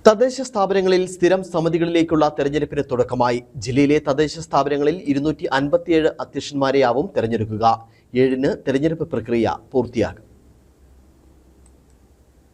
തദ്ദേശ സ്ഥാപനങ്ങളിൽ സ്ഥിരം സമിതികളിലേക്കുള്ള തെരഞ്ഞെടുപ്പിന് തുടക്കമായി. ജില്ലയിലെ തദ്ദേശ സ്ഥാപനങ്ങളിൽ 257 അധ്യക്ഷന്മാരെയാവും തെരഞ്ഞെടുക്കുക. 7-ന് തെരഞ്ഞെടുപ്പ് പ്രക്രിയ പൂർത്തിയാകും.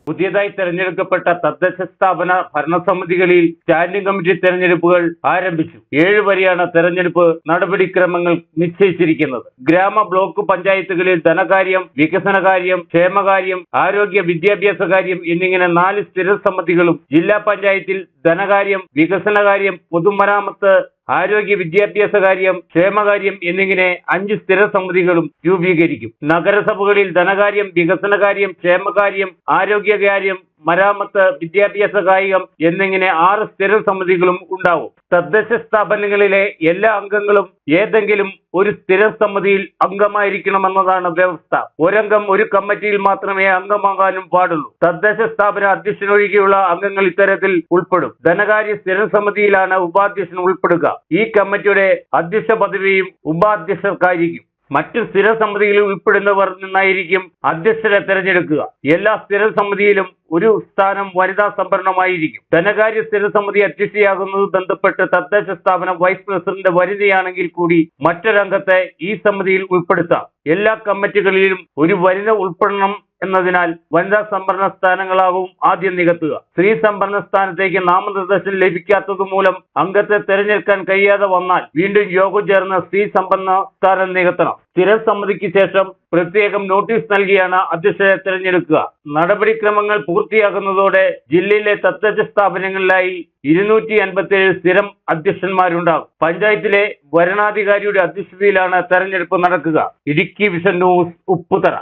പുതിയതായി തെരഞ്ഞെടുക്കപ്പെട്ട തദ്ദേശ സ്ഥാപന ഭരണസമിതികളിൽ സ്റ്റാൻഡിംഗ് കമ്മിറ്റി തെരഞ്ഞെടുപ്പുകൾ ആരംഭിച്ചു. 7 വരെയാണ് തെരഞ്ഞെടുപ്പ് നടപടിക്രമങ്ങൾ നിശ്ചയിച്ചിരിക്കുന്നത്. ഗ്രാമ ബ്ലോക്ക് പഞ്ചായത്തുകളിൽ ധനകാര്യം, വികസനകാര്യം, ക്ഷേമകാര്യം, ആരോഗ്യ വിദ്യാഭ്യാസ കാര്യം എന്നിങ്ങനെ 4 സ്ഥിര സമിതികളും, ജില്ലാ പഞ്ചായത്തിൽ ധനകാര്യം, വികസനകാര്യം, പൊതുമരാമത്ത്, ആരോഗ്യ വിദ്യാഭ്യാസ കാര്യം, ക്ഷേമകാര്യം എന്നിങ്ങനെ 5 സ്ഥിര സമിതികളും രൂപീകരിക്കും. നഗരസഭകളിൽ ധനകാര്യം, വികസനകാര്യം, ക്ഷേമകാര്യം, ആരോഗ്യകാര്യം, മരാമത്ത്, വിദ്യാഭ്യാസ കായികം എന്നിങ്ങനെ 6 സ്ഥിര സമിതികളും ഉണ്ടാവും. തദ്ദേശ സ്ഥാപനങ്ങളിലെ എല്ലാ അംഗങ്ങളും ഏതെങ്കിലും ഒരു സ്ഥിര സമിതിയിൽ അംഗമായിരിക്കണമെന്നതാണ് വ്യവസ്ഥ. ഒരംഗം ഒരു കമ്മിറ്റിയിൽ മാത്രമേ അംഗമാകാനും പാടുള്ളൂ. തദ്ദേശ സ്ഥാപന അധ്യക്ഷനൊഴികെയുള്ള അംഗങ്ങൾ ഇത്തരത്തിൽ ഉൾപ്പെടും. ധനകാര്യ സ്ഥിര സമിതിയിലാണ് ഉപാധ്യക്ഷൻ ഉൾപ്പെടുക. ഈ കമ്മിറ്റിയുടെ അധ്യക്ഷ പദവിയും ഉപാധ്യക്ഷർക്കായിരിക്കും. മറ്റു സ്ഥിര സമിതിയിൽ ഉൾപ്പെടുന്നവർ നിന്നായിരിക്കും അധ്യക്ഷരെ തെരഞ്ഞെടുക്കുക. എല്ലാ സ്ഥിര സമിതിയിലും ഒരു സ്ഥാനം വനിതാ സംവരണമായിരിക്കും. ധനകാര്യ സ്ഥിര സമിതി അധ്യക്ഷയാകുന്നത് ബന്ധപ്പെട്ട് തദ്ദേശ സ്ഥാപന വൈസ് പ്രസിഡന്റ് വനിതയാണെങ്കിൽ കൂടി മറ്റൊരംഗത്തെ ഈ സമിതിയിൽ ഉൾപ്പെടുത്താം. എല്ലാ കമ്മിറ്റികളിലും ഒരു വനിത ഉൾപ്പെടണം എന്നതിനാൽ വനിതാ സംവരണ സ്ഥാനങ്ങളാവും ആദ്യം നികത്തുക. സ്ത്രീ സംവരണ സ്ഥാനത്തേക്ക് നാമനിർദ്ദേശം ലഭിക്കാത്തതുമൂലം അംഗത്തെ തെരഞ്ഞെടുക്കാൻ കഴിയാതെ വന്നാൽ വീണ്ടും യോഗം ചേർന്ന് സ്ത്രീ സംവരണ സ്ഥാനം നികത്തണം. സ്ഥിര സമിതിക്ക് ശേഷം പ്രത്യേകം നോട്ടീസ് നൽകിയാണ് അധ്യക്ഷരെ തെരഞ്ഞെടുക്കുക. നടപടിക്രമങ്ങൾ പൂർത്തിയാകുന്നതോടെ ജില്ലയിലെ തദ്ദേശ സ്ഥാപനങ്ങളിലായി 257 സ്ഥിരം അധ്യക്ഷന്മാരുണ്ടാകും. പഞ്ചായത്തിലെ വരണാധികാരിയുടെ അധ്യക്ഷതയിലാണ് തെരഞ്ഞെടുപ്പ് നടക്കുക. Idukki vision news, Upputhara.